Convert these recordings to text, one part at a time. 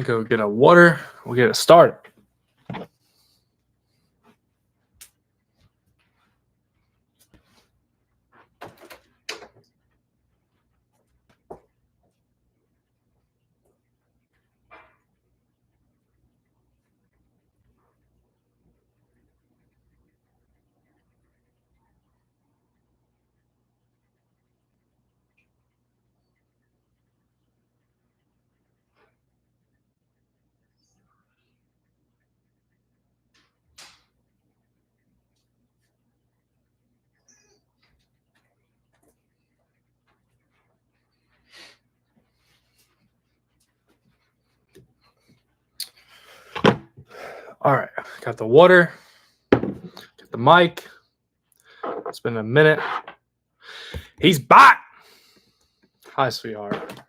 me go get a water. We'll get it started. All right, got the water, got the mic. It's been a minute. He's back. Hi, sweetheart.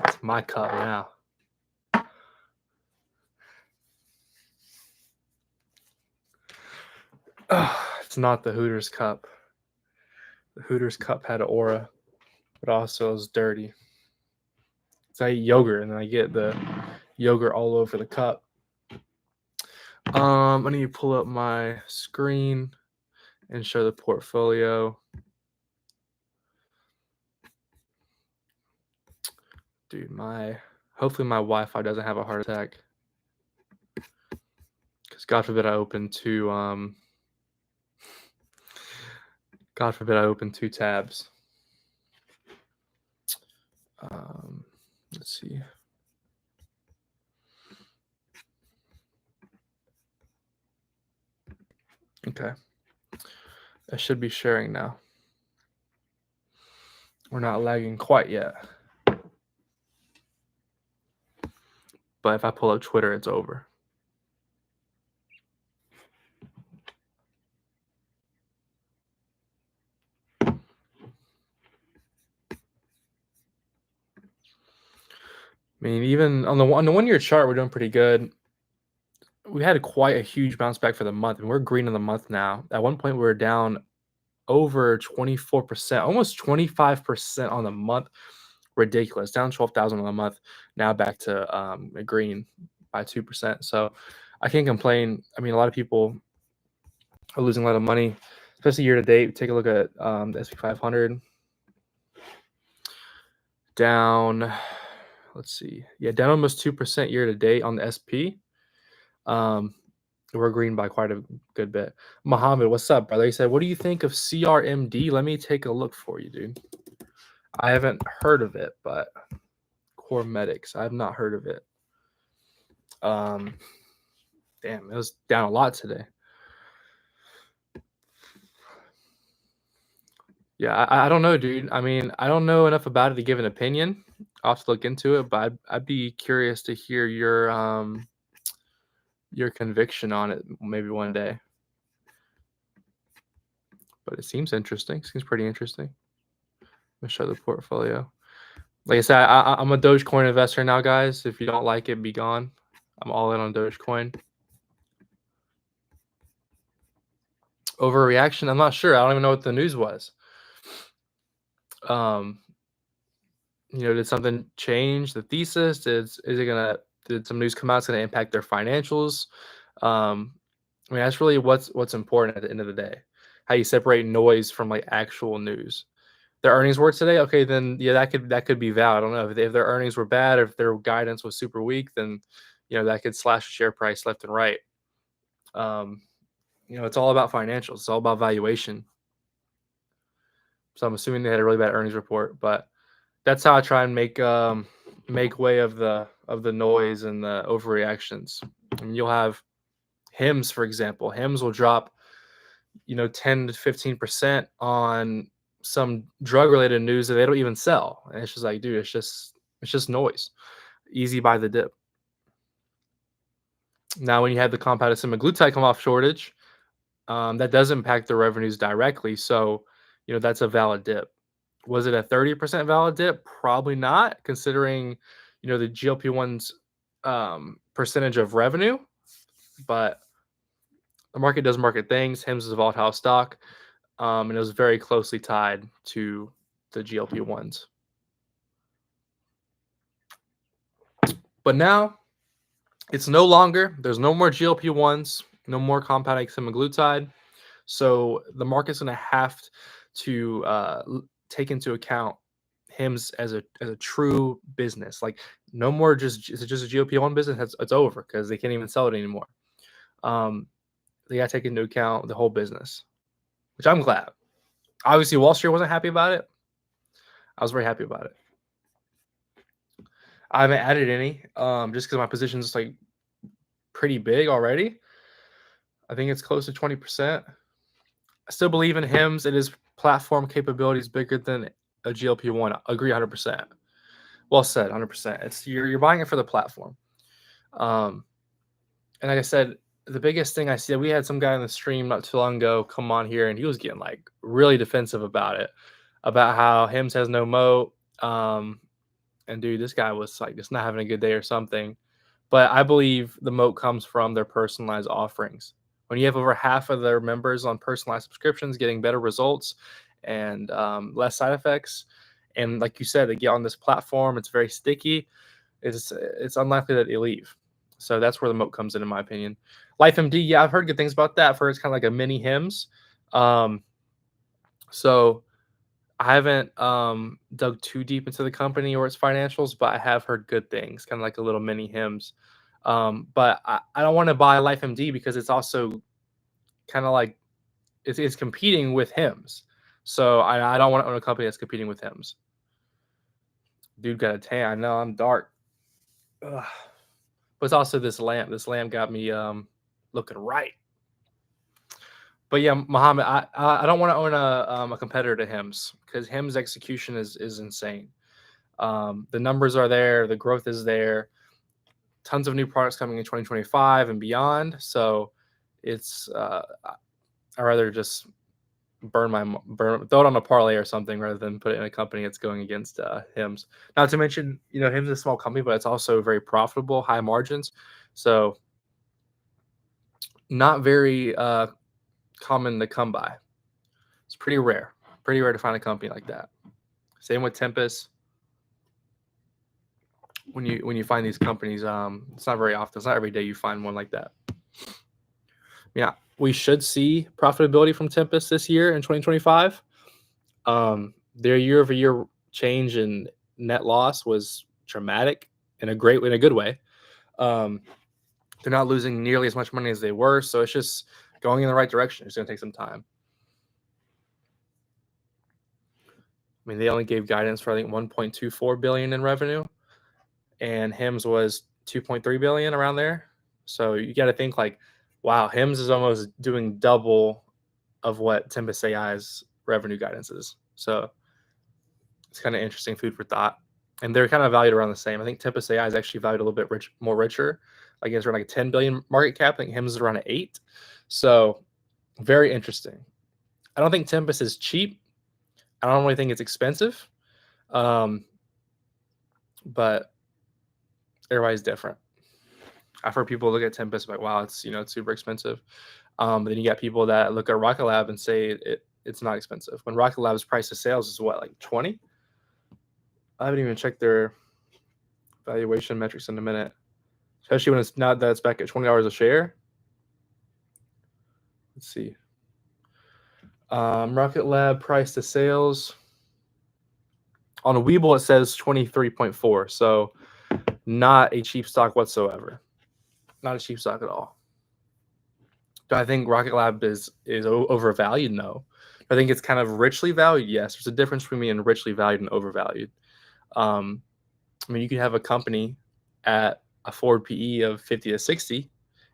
It's my cup now. It's not the Hooters cup. The Hooters cup had an aura, but also is dirty. So I eat yogurt and then I get the yogurt all over the cup. I need to pull up my screen and show the portfolio. Dude, hopefully my Wi-Fi doesn't have a heart attack. Because God forbid I open two tabs. Let's see. Okay. I should be sharing now. We're not lagging quite yet. But if I pull up Twitter, it's over. I mean, even on the 1 year chart, we're doing pretty good. We had quite a huge bounce back for the month, and we're green in the month now. At one point, we were down over 24%, almost 25% on the month. Ridiculous. Down 12,000 on the month. Now back to green by 2%. So I can't complain. I mean, a lot of people are losing a lot of money, especially year to date. Take a look at the S&P 500. Down, let's see. Yeah, down almost 2% year to date on the SP. We're green by quite a good bit. Mohammed, what's up, brother? He said, what do you think of CRMD? Let me take a look for you, dude. I haven't heard of it, but Core Medics, I have not heard of it. Damn, it was down a lot today. Yeah, I don't know, dude. I mean, I don't know enough about it to give an opinion. I'll have to look into it, but I'd be curious to hear your conviction on it maybe one day. But it seems interesting. Seems pretty interesting. Let me show the portfolio. Like I said, I'm a Dogecoin investor now, guys. If you don't like it, be gone. I'm all in on Dogecoin. Overreaction? I'm not sure. I don't even know what the news was. Did something change the thesis? Did some news come out that's gonna impact their financials? I mean, that's really what's important at the end of the day. How you separate noise from like actual news. Their earnings were today, okay, then yeah, that could be valid. I don't know if their earnings were bad or if their guidance was super weak, then that could slash the share price left and right. It's all about financials. It's all about valuation. So I'm assuming they had a really bad earnings report, but that's how I try and make way of the noise and the overreactions. I mean, you'll have HIMS, for example. HIMS will drop 10 to 15% on some drug related news that they don't even sell, and it's just like, dude, it's just noise. Easy by the dip. Now when you have the compounded semaglutide come off shortage, that does impact the revenues directly, so that's a valid dip. Was it a 30% valid dip? Probably not, considering the GLP-1's percentage of revenue, but the market does market things. HIMS is a volatile stock, and it was very closely tied to the GLP-1s. But now it's no longer, there's no more GLP-1s, no more compound semaglutide. So the market's going to have to take into account Hims as a true business. Like no more just, is it just a GLP-1 business? It's over because they can't even sell it anymore. They got to take into account the whole business, which I'm glad. Obviously, Wall Street wasn't happy about it. I was very happy about it. I haven't added any just because my position is like pretty big already. I think it's close to 20%. I still believe in Hims. It is platform capabilities bigger than a GLP-1. Agree 100%. Well said, 100%. It's you're buying it for the platform. And like I said, the biggest thing I see, we had some guy on the stream not too long ago come on here, and he was getting like really defensive about it, about how Hims has no moat. And dude, this guy was like just not having a good day or something. But I believe the moat comes from their personalized offerings. When you have over half of their members on personalized subscriptions, getting better results and less side effects, and like you said, they get on this platform, it's very sticky. It's unlikely that they leave. So that's where the moat comes in my opinion. LifeMD, yeah, I've heard good things about that. For it's kind of like a mini Hims. So I haven't dug too deep into the company or its financials, but I have heard good things, kind of like a little mini Hims. But I don't want to buy LifeMD because it's also kind of like it's competing with Hims. So I don't want to own a company that's competing with Hims. Dude got a tan. I know I'm dark. Ugh. But it's also this lamp. This lamp got me looking right. But yeah, Muhammad, I don't want to own a competitor to Hims because Hims execution is insane. The numbers are there, the growth is there, tons of new products coming in 2025 and beyond. So it's I rather just throw it on a parlay or something rather than put it in a company that's going against Hims. Not to mention, Hims is a small company, but it's also very profitable, high margins. So not very common to come by. It's pretty rare to find a company like that. Same with Tempest. When you find these companies, it's not very often. It's not every day you find one like that. Yeah, we should see profitability from Tempest this year in 2025. Their year-over-year change in net loss was dramatic in a good way. They're not losing nearly as much money as they were, so it's just going in the right direction. It's going to take some time. I mean, they only gave guidance for I think 1.24 billion in revenue, and Hims was 2.3 billion around there. So you got to think like, wow, Hims is almost doing double of what Tempest AI's revenue guidance is. So it's kind of interesting food for thought. And they're kind of valued around the same. I think Tempest AI is actually valued a little bit more richer. Like it's around like a 10 billion market cap. I think Hims is around 8. So very interesting. I don't think Tempest is cheap. I don't really think it's expensive. But everybody's different. I've heard people look at Tempest like, wow, it's super expensive. But then you got people that look at Rocket Lab and say it's not expensive. When Rocket Lab's price to sales is what, like 20? I haven't even checked their valuation metrics in a minute, especially when it's not that it's back at $20 a share. Let's see. Rocket Lab price to sales on a Webull, it says 23.4. So not a cheap stock whatsoever. Not a cheap stock at all. Do I think Rocket Lab is overvalued? No. I think it's kind of richly valued. Yes, there's a difference between being richly valued and overvalued. I mean, you could have a company at a forward PE of 50 to 60,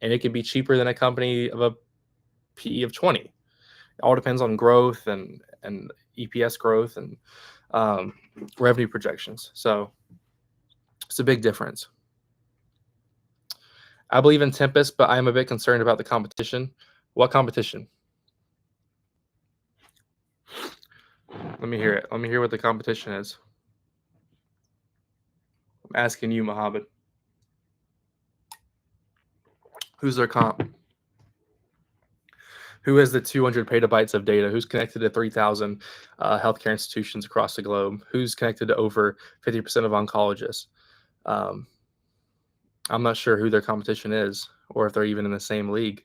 and it could be cheaper than a company of a PE of 20. It all depends on growth and EPS growth and revenue projections. So it's a big difference. I believe in Tempest, but I am a bit concerned about the competition. What competition? Let me hear it. Let me hear what the competition is. I'm asking you, Mohammed. Who's their comp? Who has the 200 petabytes of data? Who's connected to 3,000 healthcare institutions across the globe? Who's connected to over 50% of oncologists? I'm not sure who their competition is or if they're even in the same league.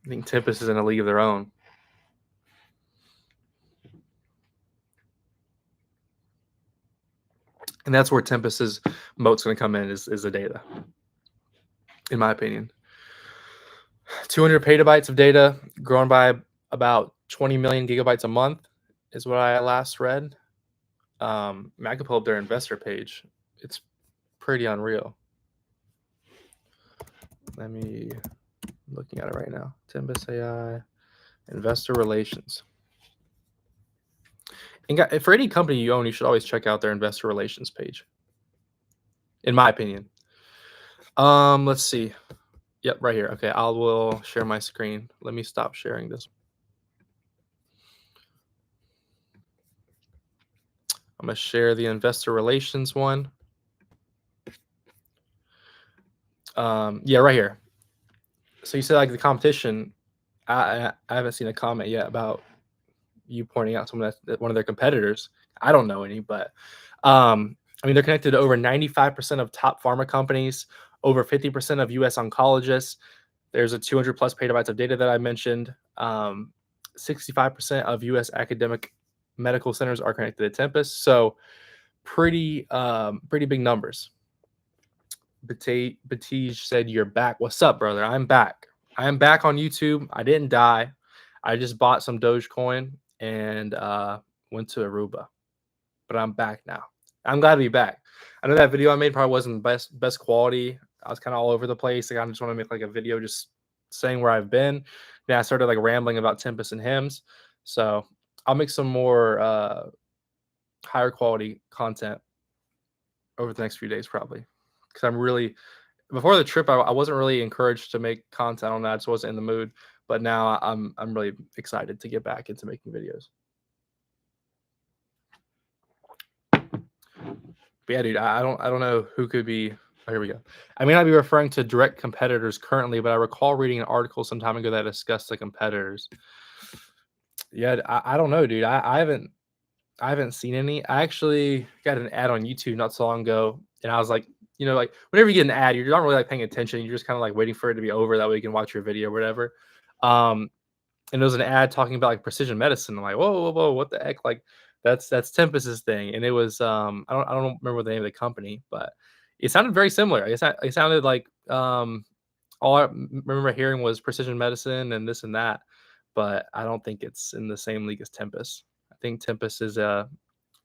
I think Tempest is in a league of their own. And that's where Tempest's moat's going to come in is the data, in my opinion. 200 petabytes of data, growing by about 20 million gigabytes a month is what I last read. I can pull up their investor page. It's pretty unreal. I'm looking at it right now. Tempest AI, investor relations. And for any company you own, you should always check out their investor relations page, in my opinion. Let's see. Yep, right here. Okay, I will share my screen. Let me stop sharing this. I'm going to share the investor relations one. Yeah, right here. So you said like the competition. I haven't seen a comment yet about you pointing out someone that's one of their competitors. I don't know any, but I mean, they're connected to over 95% of top pharma companies, over 50% of U.S. oncologists. There's a 200 plus petabytes of data that I mentioned. 65% of U.S. academic medical centers are connected to Tempest. So pretty big numbers. Batij said, "You're back. What's up, brother? I'm back. I am back on YouTube. I didn't die. I just bought some Dogecoin and went to Aruba, but I'm back now. I'm glad to be back. I know that video I made probably wasn't best quality. I was kind of all over the place. Like, I just want to make like a video just saying where I've been. Then I started like rambling about Tempest and hymns. So I'll make some more higher quality content over the next few days, probably, because I'm really before the trip. I wasn't really encouraged to make content on that. I just wasn't in the mood. But now I'm really excited to get back into making videos. But yeah, dude, I don't know who could be. Oh, here we go. I may not be referring to direct competitors currently, but I recall reading an article some time ago that discussed the competitors. Yeah, I don't know, dude. I haven't seen any. I actually got an ad on YouTube not so long ago, and I was like, like whenever you get an ad, you're not really like paying attention. You're just kind of like waiting for it to be over. That way you can watch your video or whatever. And there was an ad talking about like precision medicine. I'm like, whoa, what the heck? Like that's Tempest's thing. And it was I don't remember the name of the company, but it sounded very similar. It sounded like all I remember hearing was precision medicine and this and that, but I don't think it's in the same league as Tempest. I think Tempest is a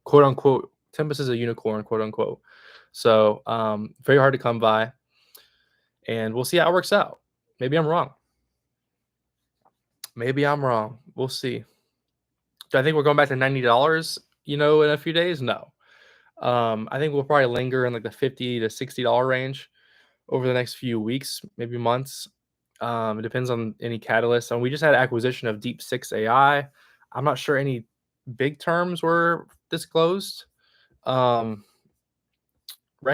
quote unquote Tempest is a unicorn, quote unquote. So very hard to come by. And we'll see how it works out. Maybe I'm wrong. We'll see. Do I think we're going back to $90, in a few days? No. I think we'll probably linger in like the $50 to $60 range over the next few weeks, maybe months. It depends on any catalyst. And we just had acquisition of Deep 6 AI. I'm not sure any big terms were disclosed. Right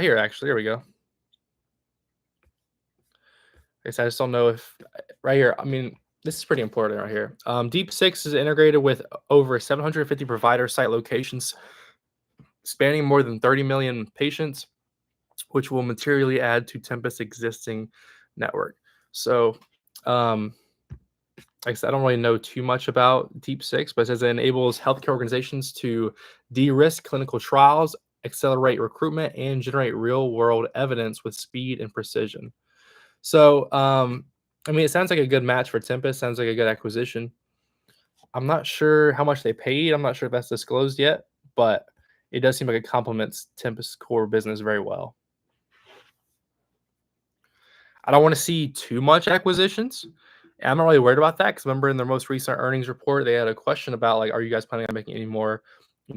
here, actually. Here we go. I just don't know if right here. I mean, this is pretty important right here. Deep 6 is integrated with over 750 provider site locations spanning more than 30 million patients, which will materially add to Tempest's existing network. So, like I said, I don't really know too much about Deep 6, but it says it enables healthcare organizations to de-risk clinical trials, accelerate recruitment, and generate real-world evidence with speed and precision. So, I mean, it sounds like a good match for Tempest. Sounds like a good acquisition. I'm not sure how much they paid. I'm not sure if that's disclosed yet, but it does seem like it complements Tempest's core business very well. I don't want to see too much acquisitions. I'm not really worried about that because remember in their most recent earnings report, they had a question about like, are you guys planning on making any more,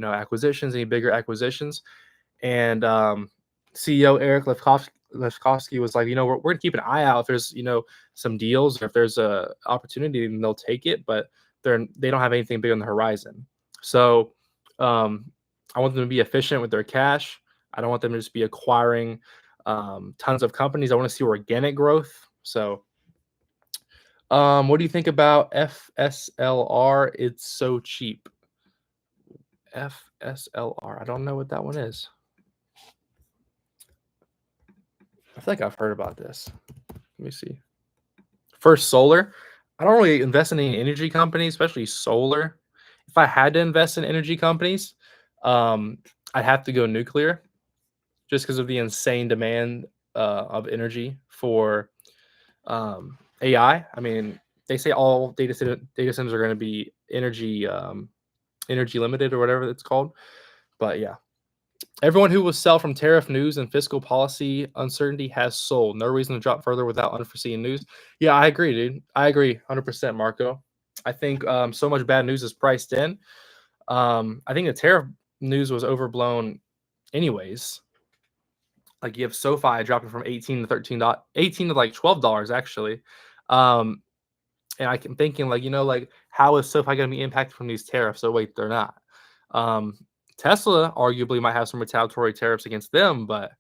acquisitions, any bigger acquisitions? And CEO Eric Lefkowski was like, we're going to keep an eye out if there's, some deals or if there's a opportunity, then they'll take it, but they don't have anything big on the horizon. So I want them to be efficient with their cash. I don't want them to just be acquiring tons of companies. I want to see organic growth. So what do you think about FSLR? It's so cheap. FSLR. I don't know what that one is. I feel like I've heard about this. Let me see. First Solar. I don't really invest in any energy companies, especially solar. If I had to invest in energy companies, um, I'd have to go nuclear just because of the insane demand of energy for AI. I mean, they say all data centers are going to be energy limited or whatever it's called. But yeah, everyone who will sell from tariff news and fiscal policy uncertainty has sold. No reason to drop further without unforeseen news. Yeah, I agree, dude. I agree 100%, Marco. I think so much bad news is priced in. I think the tariff news was overblown anyways. Like you have SoFi dropping from 18 to 18 to like $12 actually. Um, and I'm thinking like, like how is SoFi going to be impacted from these tariffs? So wait, they're not. Um, Tesla arguably might have some retaliatory tariffs against them, but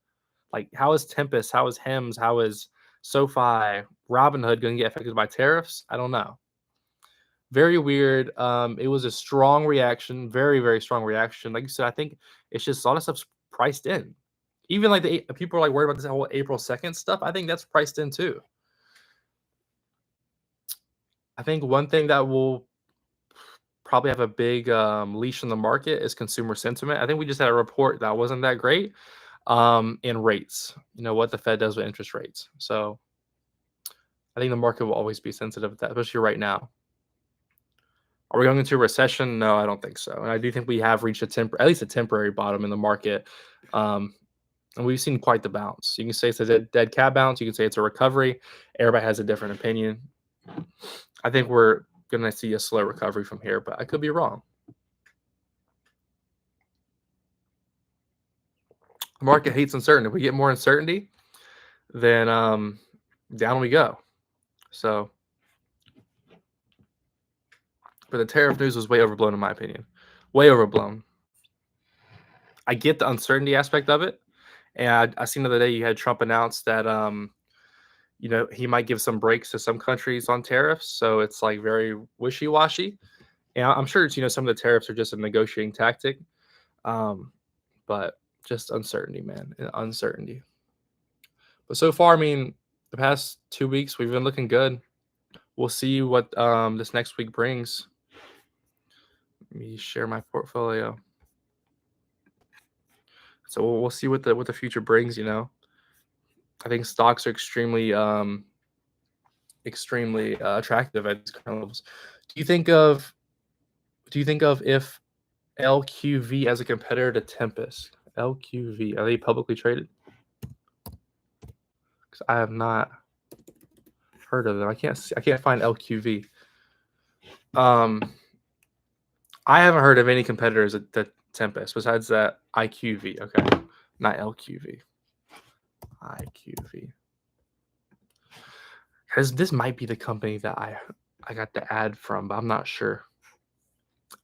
like how is Tempest, how is Hems, how is SoFi, Robinhood going to get affected by tariffs? I don't know. Very weird. It was a strong reaction, very, very strong reaction. Like you said, I think it's just a lot of stuff's priced in. Even like the people are like worried about this whole April 2nd stuff. I think that's priced in too. I think one thing that will probably have a big leash in the market is consumer sentiment. I think we just had a report that wasn't that great in rates. What the Fed does with interest rates. So I think the market will always be sensitive to that, especially right now. Are we going into a recession? No, I don't think so. And I do think we have reached at least a temporary bottom in the market. And we've seen quite the bounce. You can say it's a dead cat bounce. You can say it's a recovery. Everybody has a different opinion. I think we're going to see a slow recovery from here, but I could be wrong. The market hates uncertainty. If we get more uncertainty, then down we go. So, but the tariff news was way overblown in my opinion. Way overblown. I get the uncertainty aspect of it. And I seen the other day you had Trump announce that he might give some breaks to some countries on tariffs. So it's like very wishy-washy. And I'm sure it's, some of the tariffs are just a negotiating tactic. But just uncertainty, man. Uncertainty. But so far, I mean, the past 2 weeks we've been looking good. We'll see what this next week brings. Let me share my portfolio. So we'll see what the future brings. I think stocks are extremely attractive at these current levels. Do you think of if LQV as a competitor to Tempest? LQV, are they publicly traded? Because I have not heard of them. I can't find LQV. I haven't heard of any competitors at Tempest besides that IQV. Okay, not LQV. IQV. Because this might be the company that I got the ad from, but I'm not sure.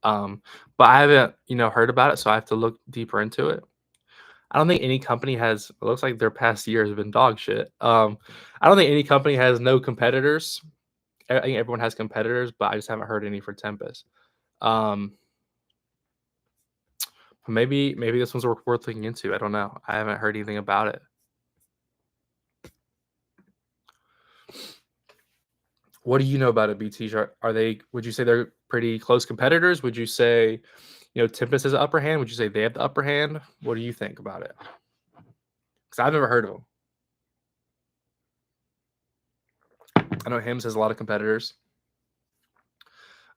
But I haven't heard about it, so I have to look deeper into it. I don't think any company has. It looks like their past year has been dog shit. I don't think any company has no competitors. I think everyone has competitors, but I just haven't heard any for Tempest. Maybe this one's worth looking into. I don't know. I haven't heard anything about it. What do you know about it, BT? Are they? Would you say they're pretty close competitors? Would you say, Tempest has the upper hand? Would you say they have the upper hand? What do you think about it? Because I've never heard of them. I know Hims has a lot of competitors.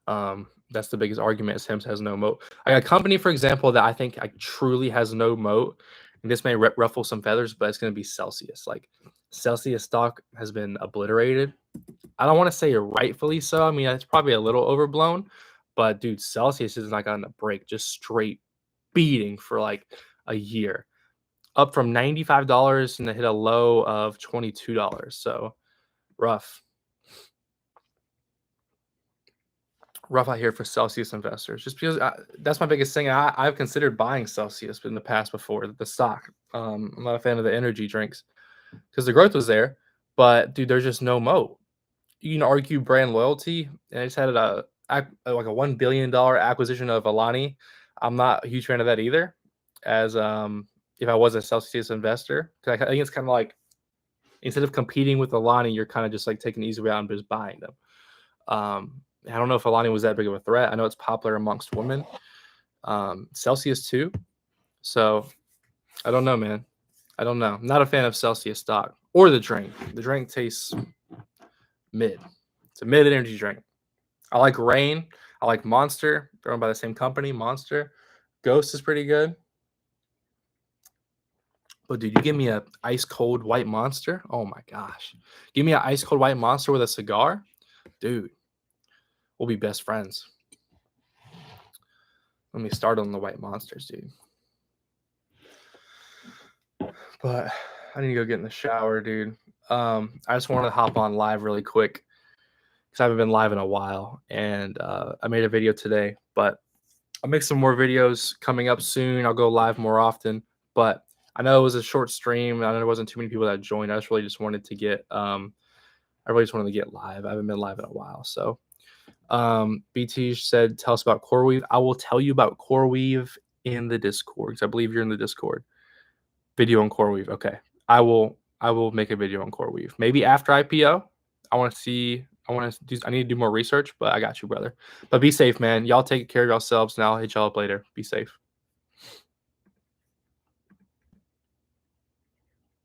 That's the biggest argument is Hims has no moat. A company, for example, that I think truly has no moat, and this may ruffle some feathers, but it's going to be Celsius. Like Celsius stock has been obliterated. I don't want to say rightfully so. I mean, it's probably a little overblown, but dude, Celsius has not gotten a break, just straight beating for like a year. Up from $95 and they hit a low of $22. So rough. Rough out here for Celsius investors, just because that's my biggest thing. I've considered buying Celsius in the past before the stock. I'm not a fan of the energy drinks because the growth was there, but dude, there's just no moat. You can argue brand loyalty, and I just had like a $1 billion acquisition of Alani. I'm not a huge fan of that either. As if I was a Celsius investor, because I think it's kind of like instead of competing with Alani, you're kind of just like taking the easy way out and just buying them. I don't know if Alani was that big of a threat. I know it's popular amongst women. Celsius too. So I don't know, man. I don't know. I'm not a fan of Celsius stock or the drink. The drink tastes mid. It's a mid energy drink. I like Reign. I like Monster. They're owned by the same company, Monster. Ghost is pretty good. But dude, you give me a ice cold white Monster. Oh my gosh. Give me an ice cold white Monster with a cigar. Dude, we'll be best friends. Let me start on the white Monsters, dude. But I need to go get in the shower, dude. I just wanted to hop on live really quick because I haven't been live in a while, and I made a video today. But I'll make some more videos coming up soon. I'll go live more often. But I know it was a short stream. I know there wasn't too many people that joined. I really just wanted to get live. I haven't been live in a while. So BT said, tell us about CoreWeave. I will tell you about CoreWeave in the Discord because I believe you're in the Discord. Video on CoreWeave. Okay. I will make a video on CoreWeave. Maybe after IPO. I need to do more research, but I got you, brother. But be safe, man. Y'all take care of yourselves, and I'll hit y'all up later. Be safe.